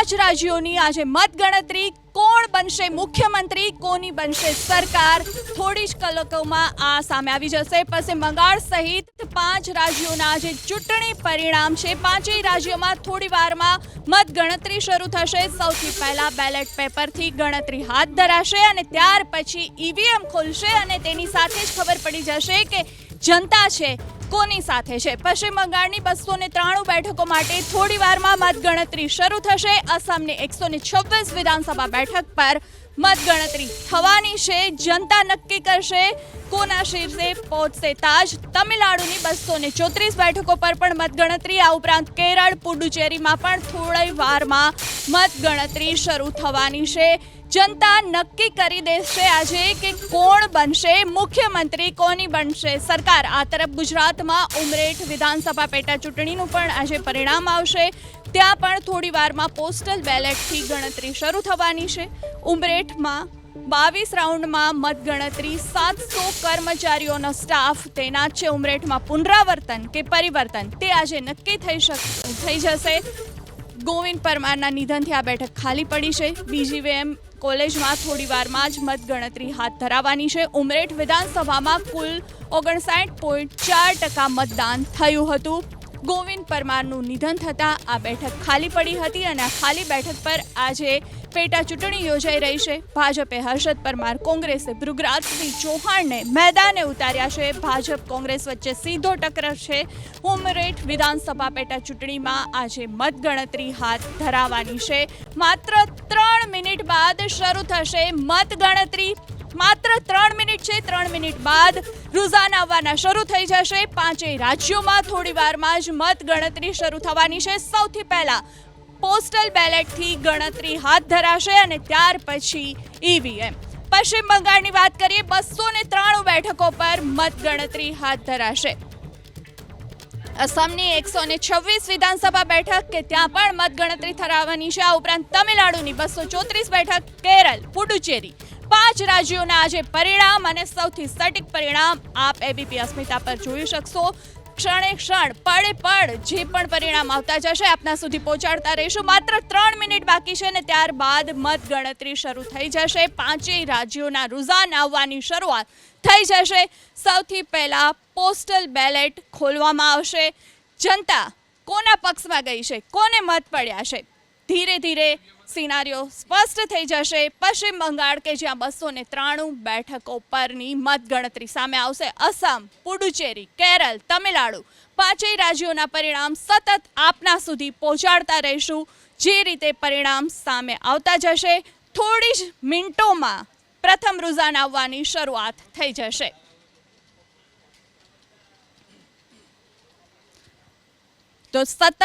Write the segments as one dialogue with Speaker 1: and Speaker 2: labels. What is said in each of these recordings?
Speaker 1: પાંચ રાજ્યોની આજે મતગણતરી. કોણ બનશે મુખ્યમંત્રી, કોની બનશે સરકાર, થોડી જ કલાકોમાં આ સામે આવી જશે. પશ્ચિમ બંગાળ સહિત પાંચ રાજ્યોના આજે ચૂંટણી પરિણામ છે. પાંચેય રાજ્યોમાં થોડી વારમાં મતગણતરી શરૂ થશે. સૌથી પહેલા બેલેટ પેપરથી ગણતરી હાથ ધરાશે અને ત્યાર પછી ઈવીએમ ખોલશે અને તેની સાથે જ ખબર પડી જશે કે જનતા છે કોની સાથે છે. પશ્ચિમ બંગાળની 293 બેઠકો માટે થોડી વારમાં મતગણતરી શરૂ થશે. અસમની 126 વિધાનસભા બેઠક પર મતગણતરી થવાની છે. જનતા નક્કી કરશે કોના શીર્ષે પહોંચશે તાજ. તમિલનાડુની 234 બેઠકો પર પણ મતગણતરી. આ ઉપરાંત કેરળ, પુડુચેરીમાં પણ થોડી વારમાં મતગણતરી શરૂ થવાની છે. જનતા નક્કી કરી દેશે આજે કે કોણ બનશે મુખ્યમંત્રી, કોની બનશે સરકાર. આ તરફ ગુજરાતમાં ઉમરેઠ વિધાનસભા પેટા ચૂંટણીનું પણ આજે પરિણામ આવશે. ત્યાં પણ થોડી વારમાં પોસ્ટલ બેલેટથી ગણતરી શરૂ થવાની છે. ઉમરેઠમાં 22 રાઉન્ડમાં મતગણતરી. 700 કર્મચારીઓનો સ્ટાફ તૈનાત છે. ઉમરેઠમાં પુનરાવર્તન કે પરિવર્તન તે આજે નક્કી થઈ જશે. ગોવિંદ પરમારના નિધનથી આ બેઠક ખાલી પડી છે. બીજીવીએમ કોલેજમાં થોડી વારમાં જ મતગણતરી હાથ ધરાવવાની છે. ઉમરેઠ વિધાનસભામાં કુલ 59.4% મતદાન થયું હતું. ગોવિંદ પરમારનું નિધન થતાં આ બેઠક ખાલી પડી હતી અને આ ખાલી બેઠક પર આજે પેટા ચૂંટણી યોજાઈ રહી છે. ભાજપે હર્ષદ પરમાર, કોંગ્રેસે ભૃગરાજસિંહ ચૌહાણને મેદાને ઉતાર્યા છે. ભાજપ કોંગ્રેસ વચ્ચે સીધો ટક્કર છે. ઉમરેઠ વિધાનસભા પેટા ચૂંટણીમાં આજે મતગણતરી હાથ ધરાવવાની છે. માત્ર 3 મિનિટ બાદ શરૂ થશે મતગણતરી. માત્ર 3 મિનિટ છે. 3 મિનિટ બાદ રૂઝાન આવવાના શરૂ થઈ જશે. પાંચેય રાજ્યોમાં થોડી વારમાં જ મતગણતરી શરૂ થવાની છે. સૌથી પહેલા પોસ્ટલ બેલેટથી ગણતરી હાથ ધરાશે અને ત્યાર પછી ઈવીએમ. પશ્ચિમ બંગાળની વાત કરીએ, 293 બેઠકો પર મતગણતરી હાથ ધરાશે. અસમની 126 વિધાનસભા બેઠક કે ત્યાં પણ મતગણતરી થવાની છે. આ ઉપરાંત તમિલનાડુની 234 બેઠક, કેરળ, પુડુચેરી, 5 રાજ્યોના આજે પરિણામ અને સૌથી સટીક પરિણામ આપ એબીપી અસ્મિતા પર જોઈ શકશો. ક્ષણે ક્ષણ, પળે પળ જે પણ પરિણામ આવતા જશે આપના સુધી પહોંચાડતા રહીશું. માત્ર 3 મિનિટ બાકી છે અને ત્યારબાદ મતગણતરી શરૂ થઈ જશે. પાંચેય રાજ્યોના રૂઝાન આવવાની શરૂઆત થઈ જશે. સૌથી પહેલા પોસ્ટલ બેલેટ ખોલવામાં આવશે. જનતા કોના પક્ષમાં ગઈ છે, કોને મત પડ્યા છે, ધીરે ધીરે સિનારીઓ સ્પષ્ટ થઈ જશે. પશ્ચિમ બંગાળ કે જ્યાં 293 બેઠકો પરની મતગણતરી સામે આવશે. અસમ, પુડુચેરી, કેરળ, તમિલનાડુ, પાંચેય રાજ્યોના પરિણામ સતત આપના સુધી પહોંચાડતા રહીશું. જે રીતે પરિણામ સામે આવતા જશે થોડી જ મિનિટોમાં પ્રથમ રૂઝાન આવવાની શરૂઆત થઈ જશે. તો સતત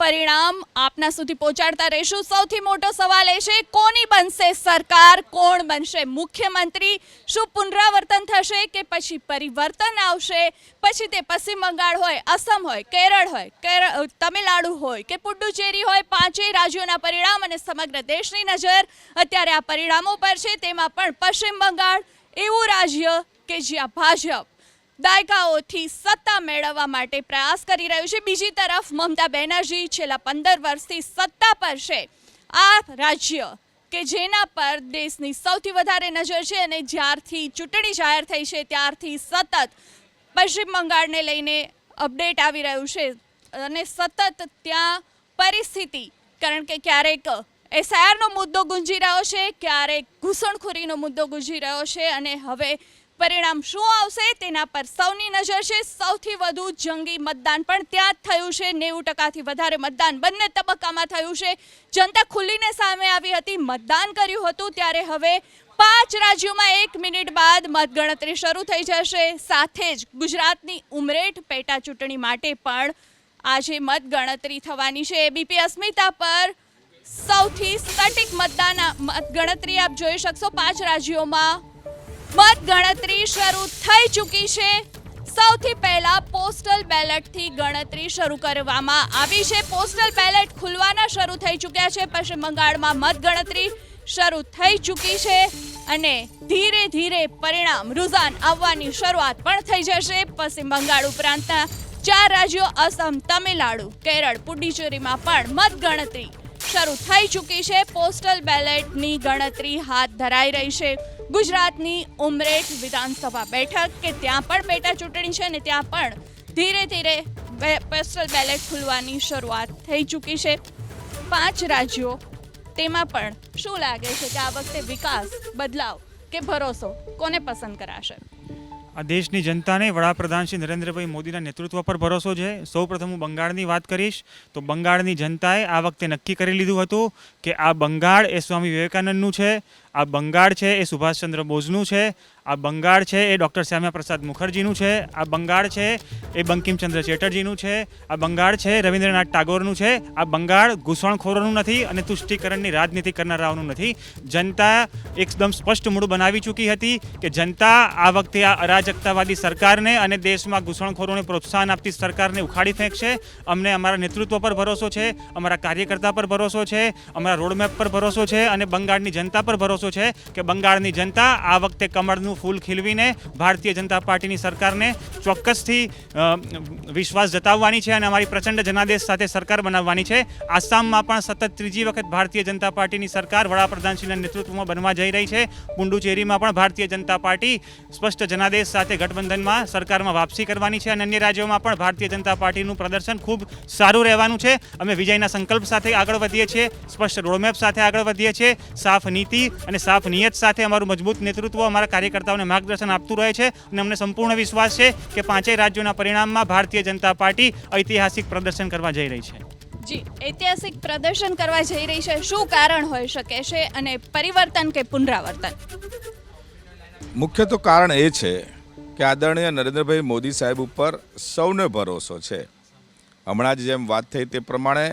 Speaker 1: પરિણામ આપના સુધી પહોંચાડતા રહીશું. સૌથી મોટો સવાલ એ છે કોની બનશે સરકાર, કોણ બનશે મુખ્યમંત્રી. શું પુનરાવર્તન થશે કે પછી પરિવર્તન આવશે? પછી તે પશ્ચિમ બંગાળ હોય, અસમ હોય, કેરળ હોય, તમિલનાડુ હોય કે પુડુચેરી હોય, પાંચેય રાજ્યોના પરિણામ અને સમગ્ર દેશની નજર અત્યારે આ પરિણામો પર છે. તેમાં પણ પશ્ચિમ બંગાળ એવું રાજ્ય કે જ્યાં ભાજપ દાયકાઓથી સત્તા મેળવવા માટે પ્રયાસ કરી રહ્યું છે. બીજી તરફ મમતા બેનર્જી છેલ્લા 15 વર્ષથી સત્તા પર છે. આ રાજ્ય કે જેના પર દેશની સૌથી વધારે નજર છે અને જ્યારથી ચૂંટણી જાહેર થઈ છે ત્યારથી સતત પશ્ચિમ બંગાળને લઈને અપડેટ આવી રહ્યું છે અને સતત ત્યાં પરિસ્થિતિ, કારણ કે ક્યારેક એસઆઈઆરનો મુદ્દો ગુંજી રહ્યો છે, ક્યારેક ઘૂસણખોરીનો મુદ્દો ગુંજી રહ્યો છે અને હવે પરિણામ શું આવશે તેના પર સૌની નજર છે. સૌથી વધુ જંગી મતદાન પણ ત્યાં જ થયું છે. 90%થી વધારે મતદાન બંને તબક્કામાં થયું છે. જનતા ખુલ્લીને સામે આવી હતી, મતદાન કર્યું હતું. ત્યારે હવે 5 રાજ્યોમાં 1 મિનિટ બાદ મતગણતરી શરૂ થઈ જશે. સાથે જ ગુજરાતની ઉમરેઠ પેટા ચૂંટણી માટે પણ આજે મતગણતરી થવાની છે. એબીપી અસ્મિતા પર સૌથી સટીક મતગણતરી આપ જોઈ શકશો. 5 રાજ્યોમાં મતગણતરી શરૂ થઈ ચૂકી છે. સૌથી પહેલા પોસ્ટલ બેલેટથી ગણતરી શરૂ કરવામાં આવી છે. પોસ્ટલ બેલેટ ખુલવાના શરૂ થઈ ચૂક્યા છે. પશ્ચિમ બંગાળમાં મતગણતરી શરૂ થઈ ચૂકી છે અને ધીરે ધીરે પરિણામ રૂઝાન આવવાની શરૂઆત પણ થઈ જશે. પશ્ચિમ બંગાળ ઉપરાંતના 4 રાજ્યો અસમ, તમિલનાડુ, કેરળ, પુડુચેરીમાં પણ મતગણતરી શરૂ થઈ ચૂકી છે. પોસ્ટલ બેલેટની ગણતરી હાથ ધરાઈ રહી છે. ગુજરાતની ઉમરેઠ વિધાનસભા બેઠક કે ત્યાં પણ પેટા ચૂંટણી છે ને ત્યાં પણ ધીરે ધીરે પોસ્ટલ બેલેટ ખુલવાની શરૂઆત થઈ ચૂકી છે. 5 રાજ્યો, તેમાં પણ શું લાગે છે કે આ વખતે વિકાસ, બદલાવ કે ભરોસો કોને પસંદ કરાશે?
Speaker 2: આ દેશની જનતાને વડાપ્રધાન શ્રી નરેન્દ્રભાઈ મોદીના નેતૃત્વ પર ભરોસો છે. સૌપ્રથમ હું બંગાળની વાત કરીશ તો બંગાળની જનતાએ આ વખતે નક્કી કરી લીધું હતું કે આ બંગાળ એ સ્વામી વિવેકાનંદનું છે, આ બંગાળ છે એ સુભાષચંદ્ર બોઝનું છે, આ બંગાળ છે એ ડૉક્ટર શ્યામા પ્રસાદ મુખર્જીનું છે, આ બંગાળ છે એ બંકિમચંદ્ર ચેટર્જીનું છે, આ બંગાળ છે રવિન્દ્રનાથ ટાગોરનું છે. આ બંગાળ ઘૂસણખોરોનું નથી અને તુષ્ટિકરણની રાજનીતિ કરનારાઓનું નથી. જનતા એકદમ સ્પષ્ટ મૂળ બનાવી ચૂકી હતી કે જનતા આ વખતે આ અરાજકતાવાદી સરકારને અને દેશમાં ઘૂસણખોરોને પ્રોત્સાહન આપતી સરકારને ઉખાડી ફેંકશે. અમને અમારા નેતૃત્વ પર ભરોસો છે, અમારા કાર્યકર્તા પર ભરોસો છે, અમારા રોડમેપ પર ભરોસો છે અને બંગાળની જનતા પર ભરોસો છે કે બંગાળની જનતા આ વખતે કમળનું ફૂલ ખીલવીને ભારતીય જનતા પાર્ટીની સરકારને ચોક્કસથી વિશ્વાસ જતાવવાની છે અને અમારી પ્રચંડ જનાદેશ સાથે સરકાર બનાવવાની છે. આસામમાં પણ સતત ત્રીજી વખત ભારતીય જનતા પાર્ટીની સરકાર વડાપ્રધાનશ્રીના નેતૃત્વમાં બનવા જઈ રહી છે. પુડુચેરીમાં પણ ભારતીય જનતા પાર્ટી સ્પષ્ટ જનાદેશ સાથે ગઠબંધનમાં સરકારમાં વાપસી કરવાની છે અને અન્ય રાજ્યોમાં પણ ભારતીય જનતા પાર્ટીનું પ્રદર્શન ખૂબ સારું રહેવાનું છે. અમે વિજયના સંકલ્પ સાથે આગળ વધીએ છીએ, સ્પષ્ટ રોડમેપ સાથે આગળ વધીએ છીએ, સાફ નીતિ અને સાફ નિયત સાથે અમારું મજબૂત નેતૃત્વ અમારા કાર્યકર્તાઓને માર્ગદર્શન આપતું રહે છે અને અમને સંપૂર્ણ વિશ્વાસ છે કે 5 રાજ્યોના પરિણામમાં ભારતીય જનતા પાર્ટી ઐતિહાસિક પ્રદર્શન કરવા જઈ રહી છે.
Speaker 1: જી, ઐતિહાસિક પ્રદર્શન કરવા જઈ રહી છે. શું કારણ હોઈ શકે છે અને પરિવર્તન કે પુનરાવર્તન?
Speaker 3: મુખ્ય તો કારણ એ છે કે આદરણીય નરેન્દ્રભાઈ મોદી સાહેબ ઉપર સૌને ભરોસો છે. હમણાં જ જેમ વાત થઈ તે પ્રમાણે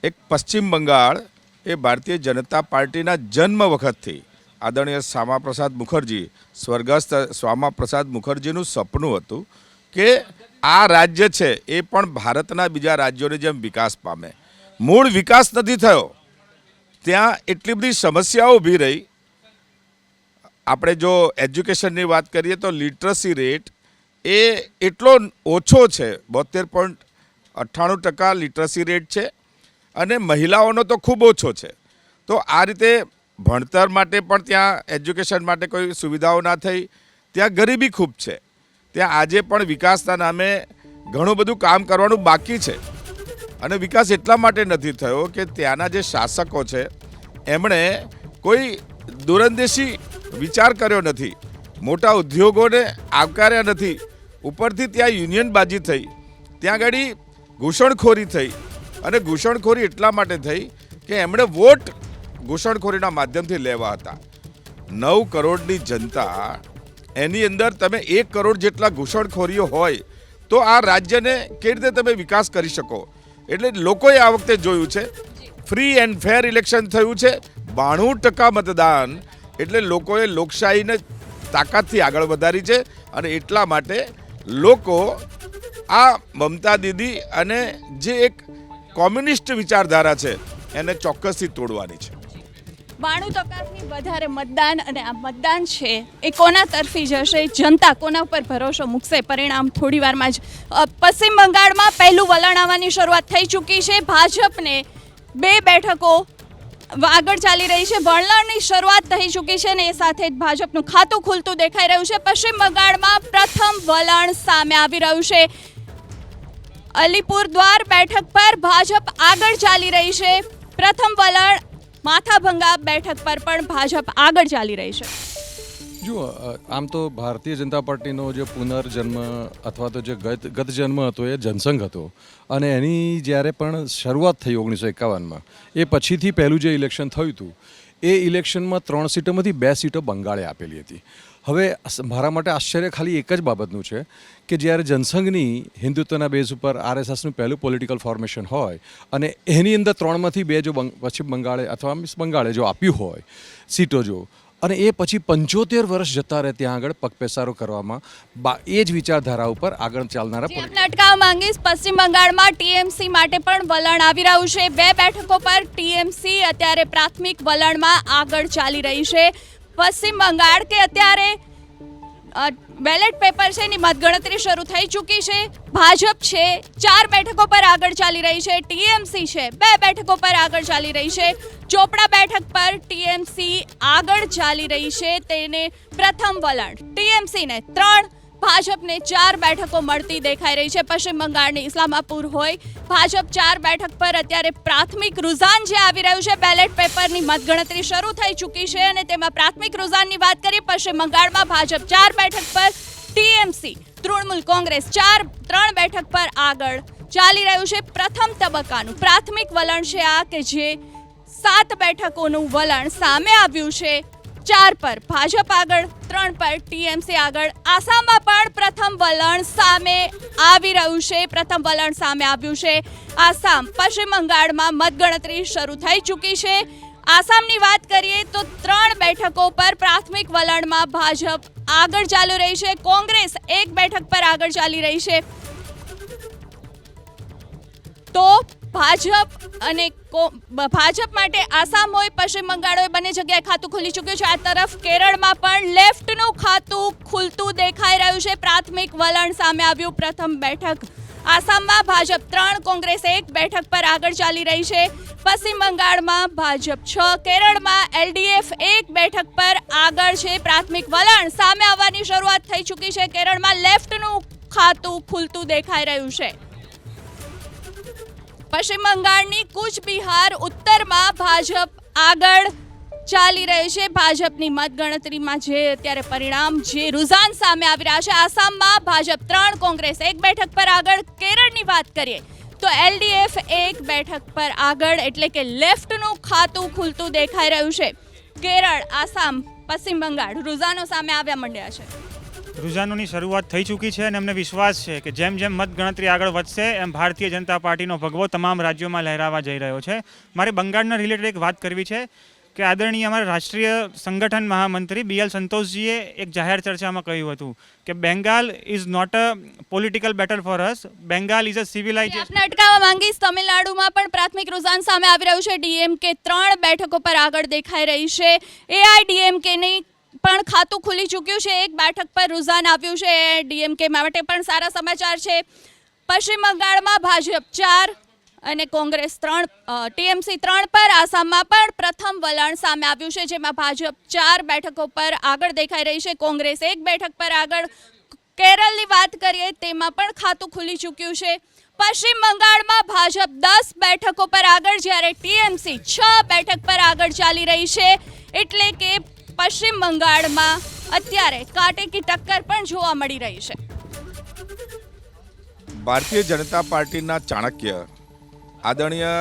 Speaker 3: એક પશ્ચિમ બંગાળ એ ભારતીય જનતા પાર્ટીના જન્મ વખતથી આદરણીય શ્યામાપ્રસાદ મુખર્જી, સ્વર્ગસ્થ શ્યામાપ્રસાદ મુખર્જીનું સપનું હતું કે આ રાજ્ય છે એ પણ ભારતના બીજા રાજ્યોની જેમ વિકાસ પામે. મૂળ વિકાસ નથી થયો, ત્યાં એટલી બધી સમસ્યાઓ ઊભી રહી. આપણે જો એજ્યુકેશનની વાત કરીએ તો લિટરસી રેટ એ એટલો ઓછો છે, 72.98% લિટરસી રેટ છે અને મહિલાઓનો તો ખૂબ ઓછો છે. તો આ રીતે ભણતર માટે પણ ત્યાં એજ્યુકેશન માટે કોઈ સુવિધાઓ ના થઈ. ત્યાં ગરીબી ખૂબ છે. ત્યાં આજે પણ વિકાસના નામે ઘણું બધું કામ કરવાનું બાકી છે અને વિકાસ એટલા માટે નથી થયો કે ત્યાંના જે શાસકો છે એમણે કોઈ દૂરંદેશી વિચાર કર્યો નથી, મોટા ઉદ્યોગોને આવકાર્યા નથી. ઉપરથી ત્યાં યુનિયનબાજી થઈ, ત્યાં આગળ ઘૂસણખોરી થઈ અને ઘૂસણખોરી એટલા માટે થઈ કે એમણે વોટ ઘૂસણખોરીના માધ્યમથી લેવા હતા. 9 કરોડની જનતા, એની અંદર તમે 1 કરોડ જેટલા ઘૂસણખોરીઓ હોય તો આ રાજ્યને કેવી રીતે તમે વિકાસ કરી શકો? એટલે લોકોએ આ વખતે જોયું છે ફ્રી એન્ડ ફેર ઇલેક્શન થયું છે, 92% મતદાન. એટલે લોકોએ લોકશાહીને તાકાતથી આગળ વધારી છે અને એટલા માટે લોકો આ મમતા દીદી અને જે એક કોમ્યુનિસ્ટ વિચારધારા છે એને ચોક્કસથી તોડવાની છે.
Speaker 1: 92% વધારે મતદાન અને આ મતદાન છે એ કોના તરફી જશે? જનતા કોના ઉપર ભરોસો મૂકશે? પરિણામ થોડી વારમાં જ. પશ્ચિમ બંગાળમાં પહેલું વલણ આવવાની શરૂઆત થઈ ચૂકી છે. ભાજપને 2 બેઠકો આગળ ચાલી રહી છે. વલણની શરૂઆત થઈ ચૂકી છે ને એ સાથે જ ભાજપનું ખાતું ખુલતું દેખાઈ રહ્યું છે. પશ્ચિમ બંગાળમાં પ્રથમ વલણ સામે આવી રહ્યું છે. અલીપુરદ્વાર બેઠક પર ભાજપ આગળ ચાલી રહી છે. પ્રથમ વલણ માથાભંગા બેઠક પર પણ ભાજપ આગળ ચાલી રહી છે.
Speaker 4: જુઓ, આમ તો ભારતીય જનતા પાર્ટીનો જે પુનર્જન્મ અથવા તો જે ગત જન્મ હતો એ જનસંઘ હતો અને એની જ્યારે પણ શરૂઆત થઈ 1951માં, એ પછીથી પહેલું જે ઇલેક્શન થયું હતું એ ઇલેક્શનમાં 3 સીટોમાંથી 2 સીટો બંગાળે આપેલી હતી. હવે મારા માટે આશ્ચર્ય ખાલી એક જ બાબતનું છે કે જ્યારે જનસંઘની હિન્દુત્વના બેઝ ઉપર આરએસએસનું પહેલું પોલિટિકલ ફોર્મેશન હોય અને એની અંદર 3માંથી 2 જો પશ્ચિમ બંગાળે અથવા બંગાળે જો આપ્યું હોય સીટો જો, અને એ પછી 75 વર્ષ જતા રહે ત્યાં આગળ પગપેસારો કરવામાં, એ જ વિચારધારા ઉપર આગળ ચાલનારા.
Speaker 1: આપને અટકાવવા માંગીશ. પશ્ચિમ બંગાળમાં ટીએમસી માટે પણ વલણ આવી રહ્યું છે. 2 બેઠકો પર ટીએમસી અત્યારે પ્રાથમિક વલણમાં આગળ ચાલી રહી છે. પશ્ચિમ બંગાળ કે અત્યારે બેલેટ પેપર છે એની મતગણતરી શરૂ થઈ ચૂકી છે. ભાજપ છે 4 બેઠકો પર આગળ ચાલી રહી છે, ટીએમસી છે 2 બેઠકો પર આગળ ચાલી રહી છે, ચોપડા બેઠક પર ટીએમસી આગળ ચાલી રહી છે, તેને પ્રથમ વલણ. ટીએમસીને 3, ભાજપને 4 બેઠકો મળતી દેખાઈ રહી છે. પશ્ચિમ બંગાળની ઇસ્લામાપુર હોય, ભાજપ 4 બેઠક પર અત્યારે પ્રાથમિક રુઝાન જે આવી રહ્યું છે, બેલેટ પેપરની મતગણતરી શરૂ થઈ ચૂકી છે અને તેમાં પ્રાથમિક રુઝાનની વાત કરીએ. પશ્ચિમ બંગાળમાં ભાજપ 4 બેઠક પર, ટીએમસી, તૃણમૂલ કોંગ્રેસ 3 બેઠક પર આગળ ચાલી રહ્યું છે. પ્રથમ તબક્કાનું પ્રાથમિક વલણ છે આ, કે જે 7 બેઠકોનું વલણ સામે આવ્યું છે. 4 પર ભાજપ આગળ, 3 પર ટીએમસી આગળ. આસામમાં પણ પ્રથમ વલણ સામે આવી રહ્યું છે, પ્રથમ વલણ સામે આવ્યું છે આસામ. પશ્ચિમ બંગાળમાં મતગણતરી શરૂ થઈ ચૂકી છે. આસામની વાત કરીએ તો 3 બેઠકો પર પ્રાથમિક વલણમાં ભાજપ આગળ ચાલી રહી છે, કોંગ્રેસ 1 બેઠક પર આગળ ચાલી રહી છે. તો ભાજપ માટે આસામ હોય, પશ્ચિમ બંગાળ હોય, બંને જગ્યાએ ખાતું ખુલી ચૂક્યું છે. આ તરફ કેરળમાં પણ લેફ્ટનું ખાતું ખુલતું દેખાઈ રહ્યું છે. પ્રાથમિક વલણ સામે આવ્યું. પ્રથમ બેઠક આસામમાં ભાજપ 3, કોંગ્રેસ 1 બેઠક પર આગળ ચાલી રહી છે. પશ્ચિમ બંગાળમાં ભાજપ 6, કેરળમાં એલડીએફ 1 બેઠક પર આગળ છે. પ્રાથમિક વલણ સામે આવવાની શરૂઆત થઈ ચૂકી છે. કેરળમાં લેફ્ટનું ખાતું ખુલતું દેખાઈ રહ્યું છે. પશ્ચિમ બંગાળની કુચ બિહાર ઉત્તરમાં ભાજપ આગળ ચાલી રહી છે. ભાજપની મતગણતરીમાં જે અત્યારે પરિણામ, જે રુઝાન સામે આવી રહ્યા છે. આસામમાં ભાજપ 3, કોંગ્રેસ 1 બેઠક પર આગળ. કેરળની વાત કરીએ તો એલડીએફ 1 બેઠક પર આગળ, એટલે કે લેફ્ટનું ખાતું ખુલતું દેખાઈ રહ્યું છે. કેરળ, આસામ, પશ્ચિમ બંગાળ રુઝાનો સામે આવ્યા માંડ્યા છે.
Speaker 2: રુઝાનોની શરૂઆત થઈ ચૂકી છે અને અમને વિશ્વાસ છે કે જેમ જેમ મતગણતરી આગળ વધશે એમ ભારતીય જનતા પાર્ટીનો ભગવો તમામ રાજ્યોમાં લહેરાવા જઈ રહ્યો છે. મારે બંગાળના રિલેટેડ એક વાત કરવી છે કે આદરણીય અમારા રાષ્ટ્રીય સંગઠન મહામંત્રી BL સંતોષજીએ એક જાહેર ચર્ચામાં કહ્યું હતું કે Bengal is not a political battle for us, Bengal is a civilization.
Speaker 1: આપને અટકાવવા માંગીશ. તમિલનાડુમાં પણ પ્રાથમિક રુઝાન સામે આવી રહ્યું છે. ડીએમકે 3 બેઠકો પર આગળ દેખાઈ રહી છે. એઆઈડીએમકેની પણ ખાતું ખુલી ચૂક્યું છે. 1 બેઠક પર રુઝાન આવ્યું છે. ડીએમકે માટે પણ સારા સમાચાર છે. પશ્ચિમ બંગાળમાં ભાજપ 4 અને કોંગ્રેસ 3, ટીએમસી 3 પર. આસામમાં પણ પ્રથમ વલણ સામે આવ્યું છે, જેમાં ભાજપ 4 બેઠકો પર આગળ દેખાઈ રહી છે, કોંગ્રેસ 1 બેઠક પર આગળ. કેરળની વાત કરીએ તેમાં પણ ખાતું ખુલી ચૂક્યું છે. પશ્ચિમ બંગાળમાં ભાજપ 10 બેઠકો પર આગળ, જ્યારે ટીએમસી 6 બેઠક પર આગળ ચાલી રહી છે. એટલે કે પશ્ચિમ બંગાળમાં અત્યારે કાંટેકી ટક્કર પણ જોવા મળી રહી છે.
Speaker 3: ભારતીય જનતા પાર્ટીના ચાણક્ય આદરણીય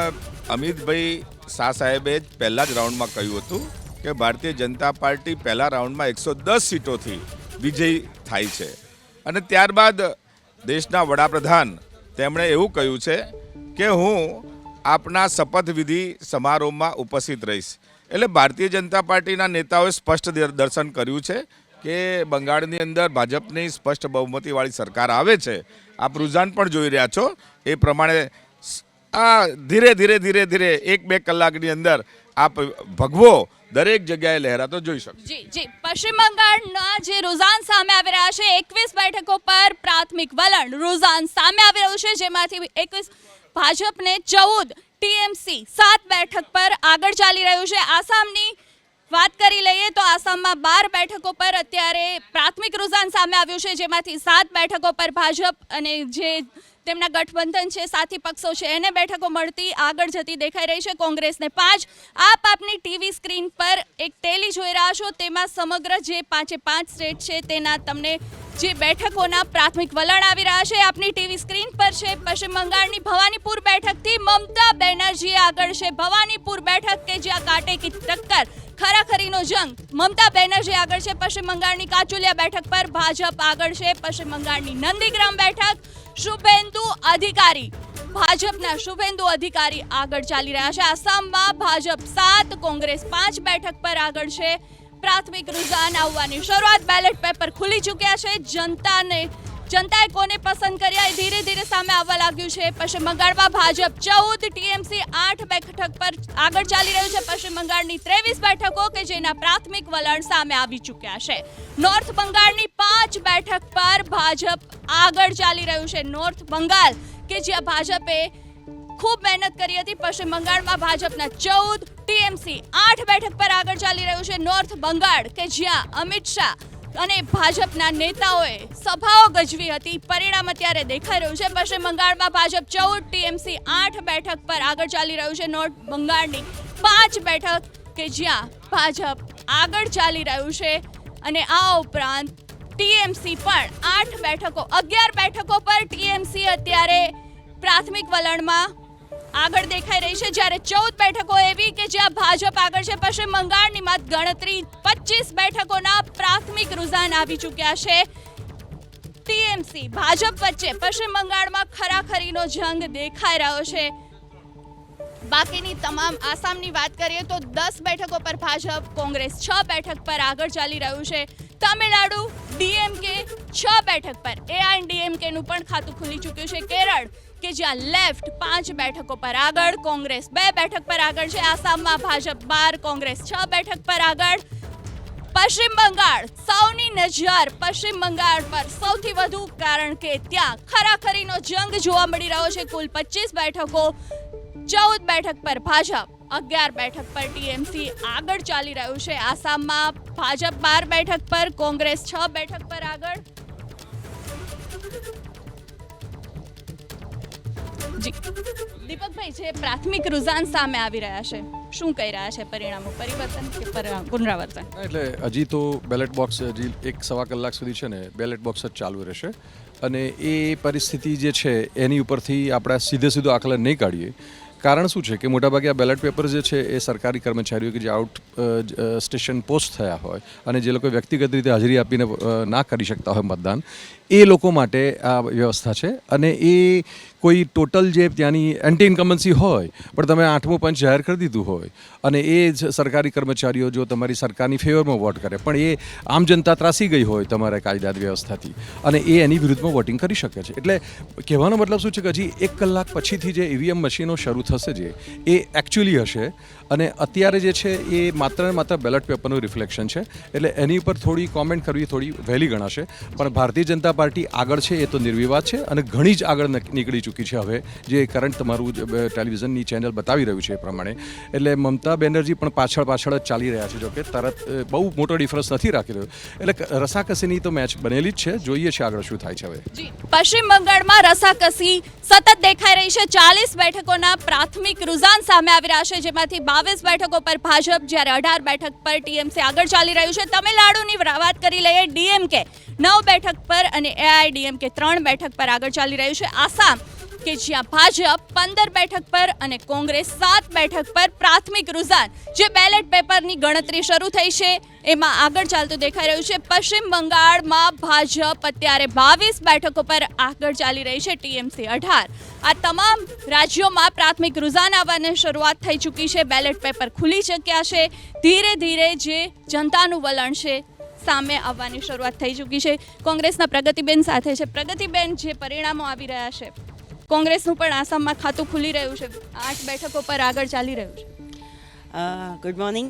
Speaker 3: અમિતભાઈ શાહ સાહેબે જ પહેલા જ રાઉન્ડમાં કહ્યું હતું કે ભારતીય જનતા પાર્ટી પહેલા રાઉન્ડમાં 110 સીટોથી વિજયી થાય છે. અને ત્યારબાદ દેશના વડાપ્રધાન તેમણે એવું કહ્યું છે કે હું આપના શપથવિધિ સમારોહમાં ઉપસ્થિત રહીશ. એટલે ભારતીય જનતા પાર્ટીના નેતાઓએ સ્પષ્ટ દર્શન કર્યું છે કે બંગાળની અંદર ભાજપની સ્પષ્ટ બહુમતીવાળી સરકાર આવે છે. આપ રુઝાન પણ જોઈ રહ્યા છો. એ પ્રમાણે આ ધીરે ધીરે 1-2 કલાકની અંદર આપ ભગવો દરેક જગ્યાએ લહેરાતો જોઈ શકશો.
Speaker 1: જી. પશ્ચિમ બંગાળના જે રુઝાન સામે આવી રહ્યા છે, 21 બેઠકો પર પ્રાથમિક વલણ રુઝાન સામે આવી રહ્યું છે, જેમાંથી 21 ભાજપને 14, ટીએમસી 7 બેઠક પર આગળ ચાલી રહ્યું છે. આસામની વાત કરી લઈએ તો આસામમાં 12 બેઠકો પર અત્યારે પ્રાથમિક રુઝાન સામે આવ્યું છે, જેમાંથી 7 બેઠકો પર ભાજપ અને જે તેમના ગઠબંધન છે, સાથી પક્ષો છે, એને બેઠકો મળતી આગળ જતી દેખાઈ રહી છે. કોંગ્રેસને 5. આપની ટીવી સ્ક્રીન પર એક ટેલી જોઈ રહ્યા છો, તેમાં સમગ્ર જે 5 સ્ટેટ છે તેના તમને જે બેઠકોના પ્રાથમિક વલણ આવી રહ્યા છે આપની ટીવી સ્ક્રીન પર છે. પશ્ચિમ બંગાળની ભવાનીપુર બેઠકથી મમતા બેનર્જી આગળ છે. ભવાનીપુર બેઠક કે જ્યાં કાંટેકી ટક્કર, ખરાખરીનો જંગ, મમતા બેનર્જી આગળ છે. પશ્ચિમ બંગાળની કાચુલિયા બેઠક પર ભાજપ આગળ છે. પશ્ચિમ બંગાળની નંદીગ્રામ બેઠક શુભેન્દુ અધિકારી, ભાજપના શુભેન્દુ અધિકારી આગળ ચાલી રહ્યા છે. આસામમાં ભાજપ 7, કોંગ્રેસ 5 બેઠક પર આગળ છે. પ્રાથમિક રુઝાન આવવાની શરૂઆત, બેલેટ પેપર ખુલી ચૂક્યા છે. જનતાને જનતાએ કોને પસંદ કર્યા એ ધીરે ધીરે સામે આવવા લાગ્યું છે. પશ્ચિમ બંગાળમાં ભાજપ 14, ટીએમસી 8 બેઠક પર આગળ ચાલી રહ્યું છે. પશ્ચિમ બંગાળની 23 બેઠકો કે જેના પ્રાથમિક વલણ સામે આવી ચૂક્યા છે. નોર્થ બંગાળની 5 બેઠક પર ભાજપ આગળ ચાલી રહ્યું છે. નોર્થ બંગાળ કે જ્યાં ભાજપે ખૂબ મહેનત કરી હતી, પશ્ચિમ બંગાળમાં ભાજપના 14, ટીએમસી 8 બેઠક પર આગળ ચાલી રહ્યું છે. નોર્થ બંગાળ કે જ્યાં અમિત શાહ અને ભાજપના નેતાઓએ સભાઓ ગજવી હતી, પરિણામ અત્યારે દેખાઈ રહ્યું છે. પશ્ચિમ બંગાળમાં ભાજપ 14, ટીએમસી 8 બેઠક પર આગળ ચાલી રહ્યું છે. નોર્થ બંગાળની 5 બેઠક કે જ્યાં ભાજપ આગળ ચાલી રહ્યું છે અને આ ઉપરાંત ટીએમસી પણ 8 બેઠકો, 11 બેઠકો પર ટીએમસી અત્યારે પ્રાથમિક વલણમાં આગળ દેખાઈ રહી છે, જ્યારે 14 બેઠકો એવી કે જ્યાં ભાજપ આગળ છે. પશ્ચિમ બંગાળની મત ગણતરી 25 બેઠકોના પ્રાથમિક રુઝાન આવી ચૂક્યા છે. ટીએમસી ભાજપ વચ્ચે પશ્ચિમ બંગાળમાં ખરાખરીનો જંગ દેખાઈ રહ્યો છે. બાકીની તમામ આસામની વાત કરીએ તો 10 બેઠકો પર ભાજપ, કોંગ્રેસ 6 બેઠક પર આગળ ચાલી રહ્યું છે. તમિલનાડુ ડીએમકે 6 બેઠક પર, એઆઈડીએમકેનું પણ ખાતું ખુલી ચૂક્યું છે. કેરળ કે જ્યાં લેફ્ટ 5 બેઠકો પર આગળ, કોંગ્રેસ 2 બેઠક પર આગળ છે. આસામમાં ભાજપ 12, કોંગ્રેસ 6 બેઠક પર આગળ. પશ્ચિમ બંગાળ, સૌની નજર પશ્ચિમ બંગાળ પર સૌથી વધુ, કારણ કે ત્યાં ખરાખરીનો જંગ જોવા મળી રહ્યો છે. કુલ 25 બેઠકો, 14 બેઠક પર ભાજપ, 11 બેઠક પર ટીએમસી આગળ ચાલી રહ્યું છે. આસામમાં ભાજપ 12 બેઠક પર, કોંગ્રેસ 6 બેઠક પર આગળ. જી દીપકભાઈ, જે પ્રાથમિક રુઝાન સામે આવી રહ્યા છે, શું કહી રહ્યા છે પરિણામો? પરિવર્તન કે પુનરાવર્તન?
Speaker 4: એટલે હજી તો બેલેટ બોક્સ હજી 1-1.25 કલાક સુધી છે ને બેલેટ બોક્સ જ ચાલુ રહેશે અને એ પરિસ્થિતિ જે છે એની ઉપરથી આપણે સીધું આકલન નહીં કાઢીએ. કારણ શું છે કે મોટાભાગે આ બેલેટ પેપર જે છે એ સરકારી કર્મચારીઓ કે જે આઉટ સ્ટેશન પોસ્ટ થયા હોય અને જે લોકો વ્યક્તિગત રીતે હાજરી આપીને ના કરી શકતા હોય મતદાન, એ લોકો માટે આ વ્યવસ્થા છે. અને એ કોઈ ટોટલ જે ત્યાંની એન્ટી ઇન્કમ્બન્સી હોય પણ તમે 8મો પંચ જાહેર કરી દીધું હોય અને એ જ સરકારી કર્મચારીઓ જો તમારી સરકારની ફેવરમાં વોટ કરે પણ એ આમ જનતા ત્રાસી ગઈ હોય તમારા કાયદા વ્યવસ્થાથી અને એ એની વિરુદ્ધમાં વોટિંગ કરી શકે છે. એટલે કહેવાનો મતલબ શું છે કે હજી 1 કલાક પછીથી જે ઈવીએમ મશીનો શરૂ થશે જે એ એકચ્યુઅલી હશે અને અત્યારે જે છે એ માત્ર ને માત્ર બેલેટ પેપરનું રિફ્લેક્શન છે. એટલે એની ઉપર થોડી કોમેન્ટ કરવી થોડી વહેલી ગણાશે. પણ ભારતીય જનતા પાર્ટી આગળ છે એ તો નિર્વિવાદ છે અને ઘણી જ આગળ નીકળી ચૂકી છે હવે, જે કરંટ તમારું ટેલિવિઝનની ચેનલ બતાવી રહ્યું છે એ પ્રમાણે. એટલે મમતા બેનર્જી પણ પાછળ જ ચાલી રહ્યા છે, જો કે તરત બહુ મોટો ડિફરન્સ નથી રાખી રહ્યો. એટલે રસાકસીની તો મેચ બનેલી જ છે, જોઈએ છે આગળ શું થાય છે હવે.
Speaker 1: પશ્ચિમ બંગાળમાં રસાકસી સતત દેખાઈ રહી છે. 40 બેઠકોના પ્રાથમિક રુઝાન સામે આવી રહ્યા છે, જેમાંથી 22 બેઠકો પર ભાજપ, જ્યારે 18 બેઠક પર ટીએમસી આગળ ચાલી રહ્યું છે. તમિલનાડુની વાત કરી લઈએ, ડીએમકે 9 બેઠક પર અને એઆઈડીએમકે 3 બેઠક પર આગળ ચાલી રહ્યું છે. આસામ કે જ્યાં ભાજપ 15 બેઠક પર અને કોંગ્રેસ 7 બેઠક પર પ્રાથમિક રુઝાન, જે બેલેટ પેપરની ગણતરી શરૂ થઈ છે એમાં આગળ ચાલતું દેખાઈ રહ્યું છે. પશ્ચિમ બંગાળમાં ભાજપ અત્યારે 22 બેઠકો પર આગળ ચાલી રહી છે, ટીએમસી 18. આ તમામ રાજ્યોમાં પ્રાથમિક રુઝાન આવવાની શરૂઆત થઈ ચૂકી છે. બેલેટ પેપર ખુલી ચૂક્યા છે. ધીરે ધીરે જે જનતાનું વલણ છે સામે આવવાની શરૂઆત થઈ ચૂકી છે. કોંગ્રેસના પ્રગતિબેન સાથે છે. પ્રગતિબેન, જે પરિણામો આવી રહ્યા છે, કોંગ્રેસનું પણ આસામમાં ખાતું ખુલી રહ્યું છે, 8 બેઠકો પર આગળ ચાલી રહ્યું છે.
Speaker 5: Good morning.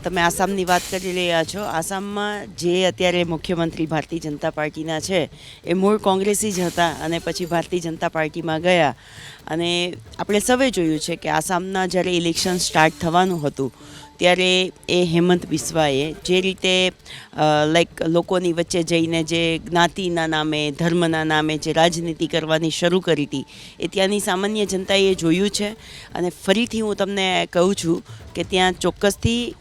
Speaker 5: તમે આસામની વાત કરી રહ્યા છો. આસામમાં જે અત્યારે મુખ્યમંત્રી ભારતીય જનતા પાર્ટીના છે એ મૂળ કોંગ્રેસી જ હતા અને પછી ભારતીય જનતા પાર્ટીમાં ગયા. અને આપણે સૌએ જોયું છે કે આસામના જ્યારે ઇલેક્શન સ્ટાર્ટ થવાનું હતું ત્યારે એ હેમંત બિસ્વાએ જે રીતે લોકોની વચ્ચે જઈને જે જ્ઞાતિના નામે, ધર્મના નામે જે રાજનીતિ કરવાની શરૂ કરી હતી એ ત્યાંની સામાન્ય જનતાએ જોયું છે. અને ફરીથી હું તમને કહું છું કે ત્યાં ચોક્કસથી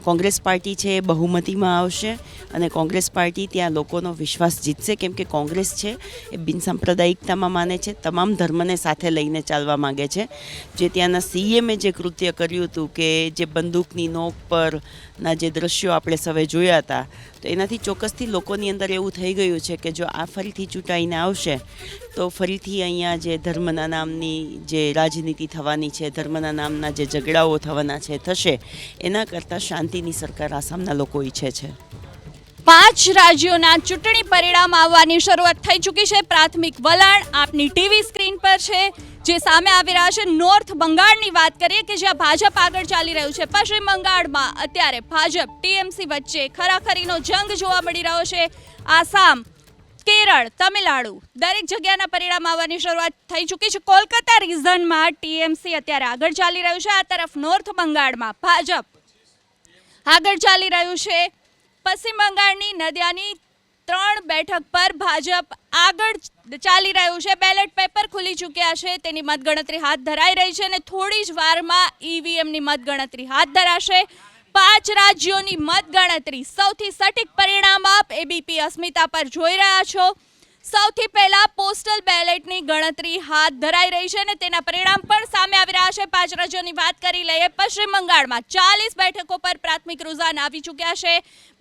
Speaker 5: કોંગ્રેસ પાર્ટી છે એ બહુમતીમાં આવશે અને કોંગ્રેસ પાર્ટી ત્યાં લોકોનો વિશ્વાસ જીતશે, કેમ કે કોંગ્રેસ છે એ બિનસાંપ્રદાયિકતામાં માને છે, તમામ ધર્મને સાથે લઈને ચાલવા માગે છે. જે ત્યાંના સીએમએ જે કૃત્ય કર્યું હતું કે જે બંદૂકની નોક પરના જે દ્રશ્યો આપણે સૌએ જોયા હતા, તો એનાથી ચોક્કસથી લોકોની અંદર એવું થઈ ગયું છે કે જો આ ફરીથી ચૂંટાઈને આવશે તો ફરીથી અહીંયા જે ધર્મના નામની જે રાજનીતિ થવાની છે, ધર્મના નામના જે ઝઘડાઓ થવાના છે થશે, એના કરતાં શાંતિની સરકાર આસામના લોકો ઈચ્છે છે.
Speaker 1: પાંચ રાજ્યોના ચૂંટણી પરિણામ આવવાની શરૂઆત થઈ ચૂકી છે. પ્રાથમિક વલણ આપની ટીવી સ્ક્રીન પર છે. જે સામે આવી રહ્યા છે નોર્થ બંગાળની વાત કરીએ કે જ્યાં ભાજપ આગળ ચાલી રહ્યું છે. પશ્ચિમ બંગાળમાં અત્યારે ભાજપ ટીએમસી વચ્ચે ખરાખરીનો જંગ જોવા મળી રહ્યો છે. આસામ, કેરળ, તમિલનાડુ દરેક જગ્યાના પરિણામ આવવાની શરૂઆત થઈ ચૂકી છે. કોલકાતા રિજનમાં ટીએમસી અત્યારે આગળ ચાલી રહ્યું છે. આ તરફ નોર્થ બંગાળમાં ભાજપ આગળ ચાલી રહ્યું છે. પશ્ચિમ બંગાળની નદિયાની 3 બેઠક પર ભાજપ આગળ ચાલી રહ્યું છે. બેલેટ પેપર ખુલી ચૂક્યા છે. તેની મતગણતરી હાથ ધરાઈ રહી છે અને થોડી જ વારમાં ઈવીએમની મતગણતરી હાથ ધરાશે. 5 રાજ્યોની મતગણતરી સૌથી સટીક પરિણામ આપ એબીપી અસ્મિતા પર જોઈ રહ્યા છો. સૌથી પહેલા પોસ્ટલ બેલેટની ગણતરી હાથ ધરાઈ રહી છે અને તેના પરિણામ પણ સામે આવી રહ્યા છે. 5 રાજ્યોની વાત કરી લઈએ. પશ્ચિમ બંગાળમાં 40 બેઠકો પર પ્રાથમિક રૂઝાન આવી ચૂક્યા છે.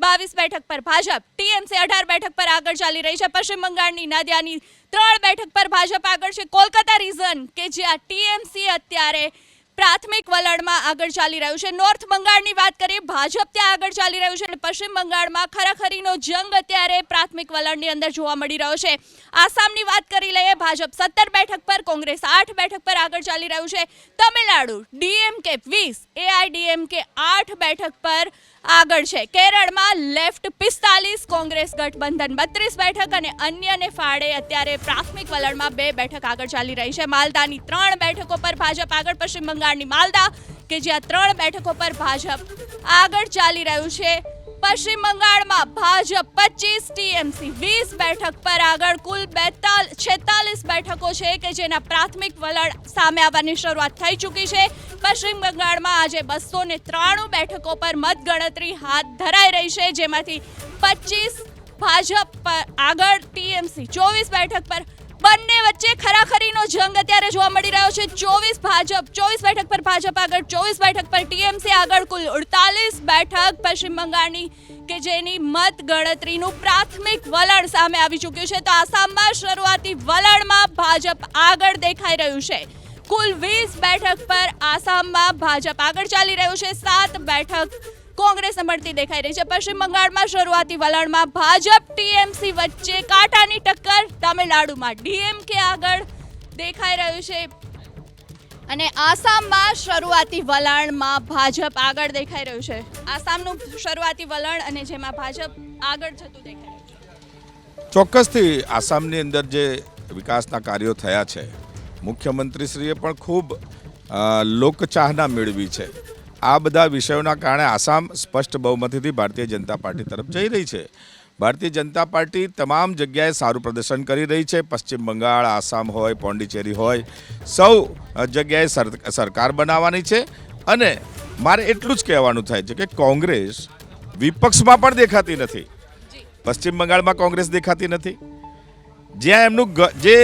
Speaker 1: 22 બેઠક પર ભાજપ, ટીએમસી 18 બેઠક પર આગળ ચાલી રહી છે. પશ્ચિમ બંગાળની નદિયાની 3 બેઠક પર ભાજપ આગળ છે. કોલકાતા રિજન કે જ્યાં ટીએમસી અત્યારે પ્રાથમિક વલણમાં આગળ ચાલી રહ્યું છે. નોર્થ બંગાળની વાત કરીએ, ભાજપ ત્યાં આગળ ચાલી રહ્યું છે અને પશ્ચિમ બંગાળમાં ખરાખરીનો જંગ અત્યારે પ્રાથમિક વલણની અંદર જોવા મળી રહ્યો છે. આસામની વાત કરી લઈએ, ભાજપ 17 બેઠક પર, કોંગ્રેસ 8 બેઠક પર આગળ ચાલી રહ્યું છે. તમિલનાડુ ડીએમકે 20, એઆઈડીએમકે 8 બેઠક પર આગળ છે. કેરળમાં લેફ્ટ 45, કોંગ્રેસ ગઠબંધન 32 બેઠક અને અન્યને ફાળે અત્યારે પ્રાથમિક વલણમાં 2 બેઠક આગળ ચાલી રહી છે. માલદાની 3 બેઠકો પર ભાજપ આગળ. પશ્ચિમ બંગાળની માલદા કે જ્યાં 3 બેઠકો પર ભાજપ આગળ ચાલી રહ્યું છે. પશ્ચિમ બંગાળમાં ભાજપ 25, ટીએમસી 20 બેઠક પર આગળ. કુલ 46 બેઠકો છે કે જેના પ્રાથમિક વલણ સામે આવવાની શરૂઆત થઈ ચૂકી છે. પશ્ચિમ બંગાળમાં આજે 293 બેઠકો પર મતગણતરી હાથ ધરાઈ રહી છે, જેમાંથી 25 ભાજપ પર આગળ, ટીએમસી 24 બેઠક પર. બંને વચ્ચે ખરાખરીનો જંગ અત્યારે જોવા મળી રહ્યો છે. 24 બેઠક પર ભાજપ આગળ, 24 બેઠક પર ટીએમસી આગળ. કુલ 48 બેઠક પશ્ચિમ બંગાળની કે જેની મત ગણતરીનું પ્રાથમિક વલણ સામે આવી ચૂક્યું છે. તો આસામમાં શરૂઆતી વલણમાં ભાજપ આગળ દેખાઈ રહ્યું છે. કુલ 20 બેઠક પર આસામમાં ભાજપ આગળ ચાલી રહ્યું છે. 7 બેઠક કોંગ્રેસને મળતી દેખાઈ રહી છે. પશ્ચિમ બંગાળમાં શરૂઆતી વલણમાં ભાજપ ટીએમસી વચ્ચે કાંટાની ટક્કર. તમિલનાડુમાં ડીએમકે આગળ દેખાઈ રહ્યું છે અને આસામમાં શરૂઆતી વલણમાં ભાજપ આગળ દેખાઈ રહ્યું છે. આસામનું શરૂઆતી વલણ અને જેમાં ભાજપ આગળ જતું દેખાઈ રહ્યું છે.
Speaker 3: ચોક્કસથી આસામની અંદર જે વિકાસના કાર્યો થયા છે, મુખ્યમંત્રીશ્રીએ પણ ખૂબ લોકચાહના મેળવી છે. આ બધા વિષયોના કારણે આસામ સ્પષ્ટ બહુમતીથી ભારતીય જનતા પાર્ટી તરફ જઈ રહી છે. ભારતીય જનતા પાર્ટી તમામ જગ્યાએ સારું પ્રદર્શન કરી રહી છે. પશ્ચિમ બંગાળ, આસામ હોય, પોંડિચેરી હોય, સૌ જગ્યાએ સરકાર બનાવવાની છે. અને મારે એટલું જ કહેવાનું થાય છે કે કોંગ્રેસ વિપક્ષમાં પણ દેખાતી નથી. પશ્ચિમ બંગાળમાં કોંગ્રેસ દેખાતી નથી. જ્યાં એમનું જે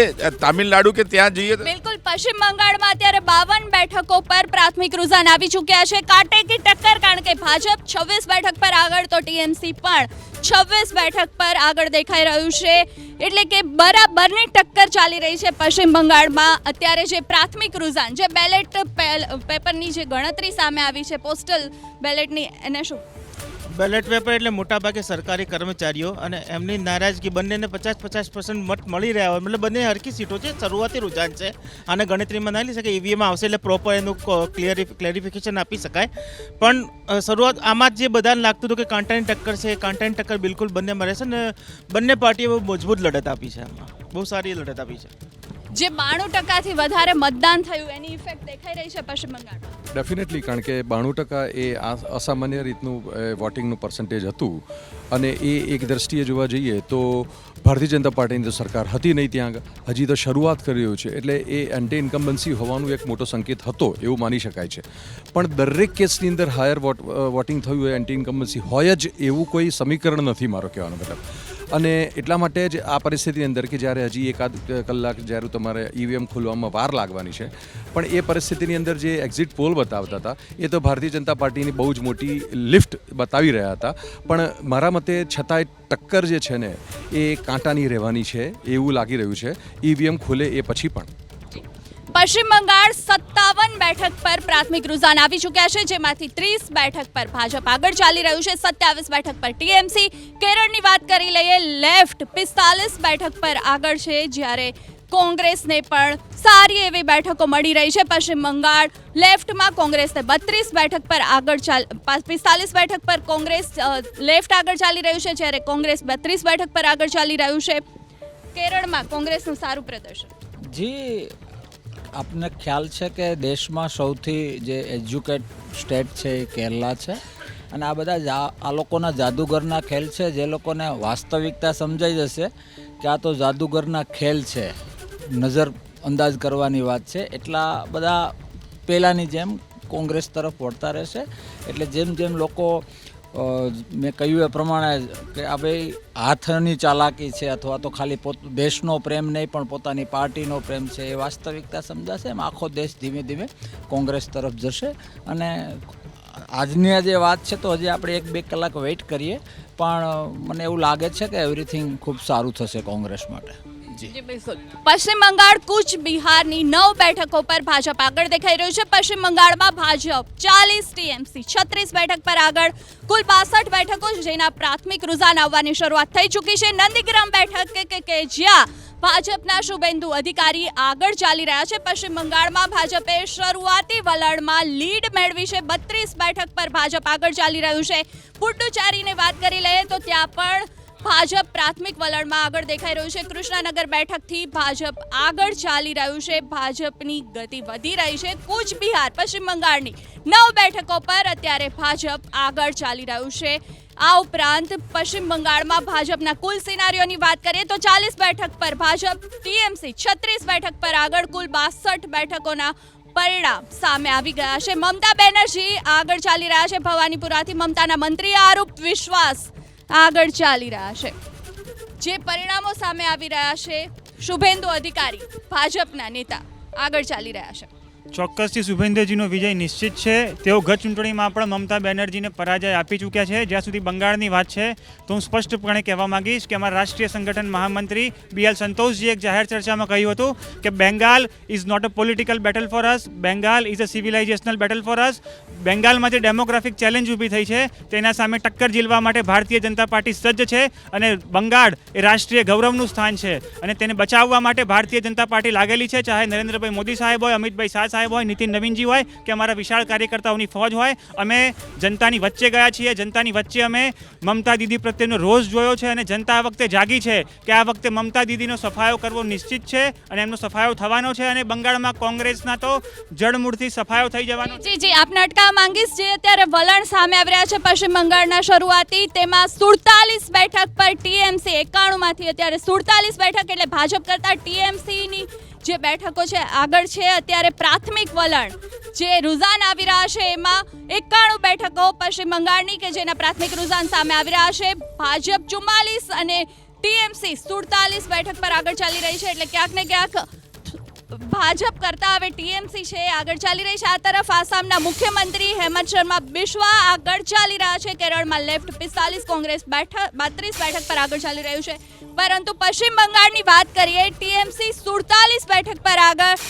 Speaker 3: તામિલનાડુ કે ત્યાં જઈએ
Speaker 1: બિલકુલ. પશ્ચિમ બંગાળમાં અત્યારે 52 બેઠકો પર પ્રાથમિક રૂઝાન આવી ચૂક્યા છે. કાંટે કી ટક્કર, કારણ કે ભાજપ 26 બેઠક પર આગળ તો ટીએમસી પણ 26 બેઠક પર આગળ દેખાઈ રહ્યું છે. એટલે કે બરાબરની ટક્કર ચાલી રહી છે પશ્ચિમ બંગાળમાં. અત્યારે જે પ્રાથમિક રૂઝાન, જે બેલેટ પેપરની જે ગણતરી સામે આવી છે, પોસ્ટલ બેલેટની, એને શું
Speaker 6: બેલેટ પેપર એટલે મોટાભાગે સરકારી કર્મચારીઓ અને એમની નારાજગી, બંનેને 50% મત મળી રહ્યા હોય, મતલબ બંને હરકી સીટો છે. શરૂઆતી રૂઝાન છે અને ગણતરીમાં ના લઈ શકે. ઈવીએમ આવશે એટલે પ્રોપર એનું ક્લેરિફિકેશન આપી શકાય. પણ શરૂઆત આમાં જે બધાને લાગતું હતું કે કાંટાની ટક્કર છે, કાંટાની ટક્કર બિલકુલ બંને મળે છે ને બંને પાર્ટીએ બહુ મજબૂત લડત આપી છે. આમાં બહુ સારી લડત આપી છે.
Speaker 1: જે 92% વધારે મતદાન થયું એની ઇફેક્ટ દેખાઈ રહી છે પશ્ચિમ બંગાળમાં.
Speaker 4: ડેફિનેટલી, કારણ કે 92% એ અસામાન્ય રીતનું વોટિંગનું પર્સન્ટેજ હતું અને એ એક દ્રષ્ટિએ જોવા જઈએ તો ભારતીય જનતા પાર્ટીની તો સરકાર હતી નહીં ત્યાં આગળ, હજી તો શરૂઆત કરી રહ્યું છે. એટલે એ એન્ટી ઇન્કમ્બન્સી હોવાનું એક મોટો સંકેત હતો એવું માની શકાય છે. પણ દરેક કેસની અંદર હાયર વોટિંગ થયું હોય, એન્ટી ઇન્કમ્બન્સી હોય જ એવું કોઈ સમીકરણ નથી, મારો કહેવાનો મતલબ. અને એટલા માટે જ આ પરિસ્થિતિની અંદર કે જ્યારે હજી એકાદ કલાક જ્યારે તમારે ઈવીએમ ખોલવામાં વાર લાગવાની છે, પણ એ પરિસ્થિતિની અંદર જે એક્ઝિટ પોલ બતાવતા હતા એ તો ભારતીય જનતા પાર્ટીની બહુ જ મોટી લિફ્ટ બતાવી રહ્યા હતા. પણ મારા મતે છતાંય ટક્કર જે છે ને એ કાંટાની રહેવાની છે એવું લાગી રહ્યું છે ઈવીએમ ખોલે એ પછી પણ.
Speaker 1: પશ્ચિમ બંગાળ 57 બેઠક પર પ્રાથમિક રૂઝાન આવી ચૂક્યા છે, જેમાંથી 30 બેઠક પર ભાજપ આગળ ચાલી રહ્યું છે, 27 બેઠક પર ટીએમસી. કેરળની વાત કરી લઈએ, લેફ્ટ 45 બેઠક પર આગળ છે, જ્યારે કોંગ્રેસને પણ સારી એવી બેઠકો મળી રહી છે. પશ્ચિમ બંગાળ લેફ્ટમાં કોંગ્રેસને 32 બેઠક પર આગળ 45 બેઠક પર કોંગ્રેસ લેફ્ટ આગળ ચાલી રહ્યું છે, જ્યારે કોંગ્રેસ 32 બેઠક પર આગળ ચાલી રહ્યું છે. કેરળમાં કોંગ્રેસનું સારું પ્રદર્શન.
Speaker 7: જી, આપને ખ્યાલ છે કે દેશમાં સૌથી જે એજ્યુકેટ સ્ટેટ છે એ કેરલા છે, અને આ બધા આ લોકોના જાદુગરના ખેલ છે. જે લોકોને વાસ્તવિકતા સમજાઈ જશે કે આ તો જાદુગરના ખેલ છે, નજર અંદાજ કરવાની વાત છે, એટલા બધા પહેલાંની જેમ કોંગ્રેસ તરફ વળતા રહેશે. એટલે જેમ જેમ લોકો મેં કહ્યું એ પ્રમાણે કે આ ભાઈ હાથની ચાલાકી છે, અથવા તો ખાલી દેશનો પ્રેમ નહીં પણ પોતાની પાર્ટીનો પ્રેમ છે, એ વાસ્તવિકતા સમજાશે. એમ આખો દેશ ધીમે ધીમે કોંગ્રેસ તરફ જશે. અને આજની જે વાત છે તો હજી આપણે 1-2 કલાક વેઇટ કરીએ, પણ મને એવું લાગે છે કે એવરીથિંગ ખૂબ સારું થશે કોંગ્રેસ માટે.
Speaker 1: જી બિલકુલ. પશ્ચિમ બંગાળ કૂચ બિહારની 9 બેઠકો પર ભાજપ આગળ દેખાઈ રહ્યું છે. પશ્ચિમ બંગાળમાં ભાજપ 40, ટીએમસી 36 બેઠક પર આગળ, કુલ 62 બેઠકો, જેના પ્રાથમિક રૂઝાન આવવાની શરૂઆત થઈ ચૂકી છે. નંદીગ્રામ બેઠક કે જ્યાં ભાજપના શુભેન્દુ અધિકારી આગળ ચાલી રહ્યા છે. પશ્ચિમ બંગાળમાં ભાજપે શરૂઆતી વલણમાં લીડ મેળવી છે. 32 બેઠક પર ભાજપ આગળ ચાલી રહ્યું છે. પુડ્ડુચેરીની વાત કરી લઈએ તો ત્યાં પણ ભાજપ પ્રાથમિક વલણમાં આગળ દેખાઈ રહ્યું છે. કૃષ્ણનગર બેઠકથી ભાજપ આગળ ચાલી રહ્યું છે. ભાજપની ગતિ વધી રહી છે. કૂચ બિહાર પશ્ચિમ બંગાળની 9 બેઠકો પર અત્યારે ભાજપ આગળ ચાલી રહ્યું છે. આ ઉપરાંત પશ્ચિમ બંગાળમાં ભાજપના કુલ સિનારીઓની વાત કરીએ તો 40 બેઠક પર ભાજપ, ટીએમસી 36 બેઠક પર આગળ, કુલ 62 બેઠકોના પરિણામ સામે આવી ગયા છે. મમતા બેનર્જી આગળ ચાલી રહ્યા છે. ભવાનીપુરાથી મમતાના મંત્રી આરૂપ વિશ્વાસ આગળ ચાલી રહ્યા છે. જે પરિણામો સામે આવી રહ્યા છે, શુભેન્દુ અધિકારી ભાજપના નેતા આગળ ચાલી રહ્યા છે.
Speaker 2: ચોક્કસથી શુભેન્દુજીનો વિજય નિશ્ચિત છે. તેઓ ગત ચૂંટણીમાં પણ મમતા બેનર્જીને પરાજય આપી ચૂક્યા છે. જ્યાં સુધી બંગાળની વાત છે તો હું સ્પષ્ટપણે કહેવા માંગીશ કે અમારા રાષ્ટ્રીય સંગઠન મહામંત્રી BL સંતોષજી એક જાહેર ચર્ચામાં કહ્યું હતું કે Bengal is not a political battle for us, Bengal is a civilisational battle for us. બેંગાલમાં જે ડેમોગ્રાફિક ચેલેન્જ ઊભી થઈ છે તેના સામે ટક્કર ઝીલવા માટે ભારતીય જનતા પાર્ટી સજ્જ છે, અને બંગાળ એ રાષ્ટ્રીય ગૌરવનું સ્થાન છે, અને તેને બચાવવા માટે ભારતીય જનતા પાર્ટી લાગેલી છે. ચાહે નરેન્દ્રભાઈ મોદી સાહેબ હોય, અમિતભાઈ શાહ સાહેબ હોય, નીતિન નવીનજી હોય કે અમારા વિશાળ કાર્યકર્તાઓની ફોજ હોય, અમે જનતાની વચ્ચે ગયા છીએ. જનતાની વચ્ચે અમે મમતા દીદી પ્રત્યેનો રોષ જોયો છે, અને જનતા આ વખતે જાગી છે કે આ વખતે મમતા દીદીનો સફાયો કરવો નિશ્ચિત છે, અને એમનો સફાયો થવાનો છે. અને બંગાળમાં કોંગ્રેસના તો જડમૂળથી સફાયો થઈ જવાનો છે.
Speaker 1: જી આપને અટકાવવા માંગીશ. જે અત્યારે વલણ સામે આવી રહ્યા છે પશ્ચિમ બંગાળના શરૂઆતી, તેમાં 47 બેઠક પર ટીએમસી, 91માંથી અત્યારે 47 બેઠક, એટલે ભાજપ કરતાં ટીએમસીની જે બેઠકો છે આગળ છે. અત્યારે પ્રાથમિક વલણ જે રૂઝાન આવી રહ્યા છે એમાં 91 બેઠકો પશ્ચિમ બંગાળની કે જેના પ્રાથમિક રૂઝાન સામે આવી રહ્યા છે. ભાજપ 44 અને ટીએમસી 47 બેઠક પર આગળ ચાલી રહી છે. એટલે ક્યાંક ને ક્યાંક ભાજપ કરતા હવે ટીએમસી છે આગળ ચાલી રહી છે. આ તરફ આસામના મુખ્યમંત્રી હેમંત શર્મા બિશ્વા આગળ ચાલી રહ્યા છે. કેરળમાં લેફ્ટ 45, કોંગ્રેસ 32 બેઠક પર આગળ ચાલી રહ્યું છે. પરંતુ પશ્ચિમ બંગાળની વાત કરીએ, ટીએમસી 47 બેઠક પર આગળ,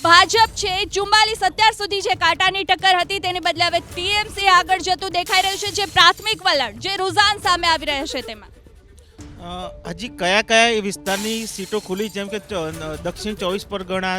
Speaker 1: ભાજપ છે 44. અત્યાર સુધી જે કાંટાની ટક્કર હતી તેને બદલે હવે ટીએમસી આગળ જતું દેખાઈ રહ્યું છે. જે પ્રાથમિક વલણ, જે રૂઝાન સામે આવી રહ્યા છે તેમાં
Speaker 6: હજી કયા કયા એ વિસ્તારની સીટો ખુલી, જેમ કે દક્ષિણ 24 પરગણા,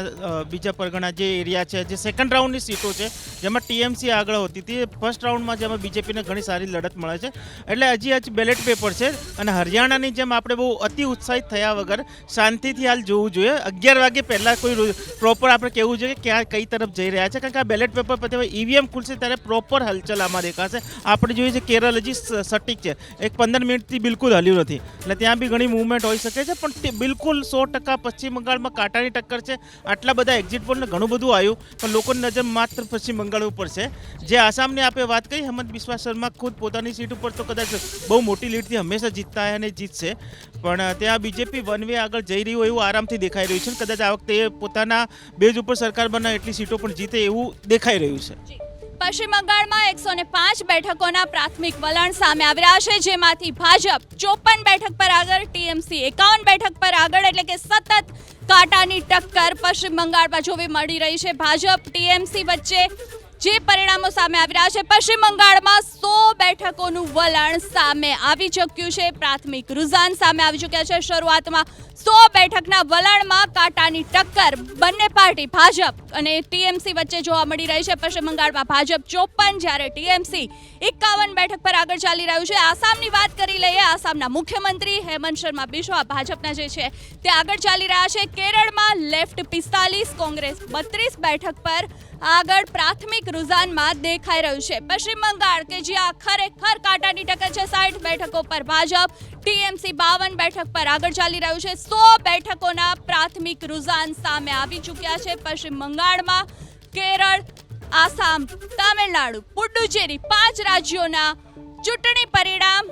Speaker 6: બીજા પરગણા જે એરિયા છે, જે સેકન્ડ રાઉન્ડની સીટો છે જેમાં ટીએમસી આગળ હોતી હતી, ફર્સ્ટ રાઉન્ડમાં જેમાં બીજેપીને ઘણી સારી લડત મળે છે. એટલે હજી બેલેટ પેપર છે, અને હરિયાણાની જેમ આપણે બહુ અતિ ઉત્સાહિત થયા વગર શાંતિથી હાલ જોવું જોઈએ. 11 વાગે પહેલાં કોઈ પ્રોપર આપણે કહેવું જોઈએ કે ક્યાં કઈ તરફ જઈ રહ્યા છે, કારણ કે આ બેલેટ પેપર પછી ઈવીએમ ખુલશે ત્યારે પ્રોપર હલચલ આમાં દેખાશે. આપણે જોઈએ છે કેરળ હજી સટીક છે, 15 મિનિટથી બિલકુલ હલ્યું નથી, એટલે ત્યાં બી ઘણી મૂવમેન્ટ હોઈ શકે છે. પણ તે બિલકુલ 100% પશ્ચિમ બંગાળમાં કાંટાની ટક્કર છે. આટલા બધા એક્ઝિટ પોલને ઘણું બધું આવ્યું, પણ લોકોની નજર માત્ર પશ્ચિમ બંગાળ ઉપર છે. જે આસામની આપણે વાત કરી, હેમંત બિસ્વા શર્મા ખુદ પોતાની સીટ ઉપર તો કદાચ બહુ મોટી લીડથી હંમેશા જીતતા અને જીતશે, પણ ત્યાં બીજેપી વન વે આગળ જઈ રહ્યું એવું આરામથી દેખાઈ રહ્યું છે. કદાચ આ વખતે પોતાના બેઝ ઉપર સરકાર બનાવે એટલી સીટો પણ જીતે એવું દેખાઈ રહ્યું છે.
Speaker 1: પશ્ચિમ બંગાળમાં 105 બેઠકોના પ્રાથમિક વલણ સામે આવી રહ્યા છે, જેમાંથી ભાજપ 54 બેઠક પર આગળ, ટીએમસી 51 બેઠક પર આગળ, એટલે કે સતત કાંટાની ટક્કર પશ્ચિમ બંગાળમાં જોવી મળી રહી છે. ભાજપ ટીએમસી વચ્ચે જે પરિણામો સામે આવી રહ્યા છે, પશ્ચિમ બંગાળમાં 100 બેઠકોનું વલણ સામે આવી ચૂક્યું છે. પ્રાથમિક રુઝાન સામે આવી ચૂક્યા છે. શરૂઆતમાં 100 બેઠકના વલણમાં કાંટાની ટક્કર બંને પાર્ટી ભાજપ અને ટીએમસી વચ્ચે જોવા મળી રહી છે. પશ્ચિમ બંગાળમાં ભાજપ 54 જ્યારે ટીએમસી 51 બેઠક પર આગળ ચાલી રહ્યું છે. આસામની વાત કરી લઈએ. આસામના મુખ્યમંત્રી હેમંત શર્મા બિશ્વા ભાજપના જે છે તે આગળ ચાલી રહ્યા છે. કેરળમાં લેફ્ટ 45, કોંગ્રેસ 32 બેઠક પર આગળ પ્રાથમિક રુઝાનમાં દેખાઈ રહ્યું છે. પશ્ચિમ બંગાળ કે જ્યાં ખરેખર કાંટાની ટક્કર છે, 60 બેઠકો પર ભાજપ, ટીએમસી 52 બેઠક પર આગળ ચાલી રહ્યું છે. 100 બેઠકોના પ્રાથમિક રુઝાન સામે આવી ચૂક્યા છે. પશ્ચિમ બંગાળમાં કેરળ, આસામ, તામિલનાડુ, પુડુચેરી 5 રાજ્યોના ચૂંટણી પરિણામ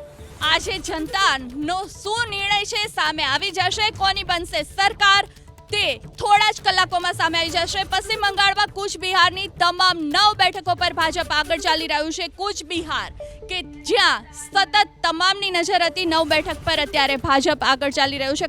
Speaker 1: આજે જનતાનો શું નિર્ણય છે સામે આવી જશે. કોની બનશે સરકાર તે થોડા જ કલાકોમાં સામે આવી જશે. પશ્ચિમ બંગાળમાં કૂચ બિહારની તમામ 9 બેઠકો પર ભાજપ આગળ ચાલી રહ્યું છે. કૂચ બિહાર કે જ્યાં સતત તમામની નજર હતી, 9 બેઠક પર અત્યારે ભાજપ આગળ ચાલી રહ્યું છે.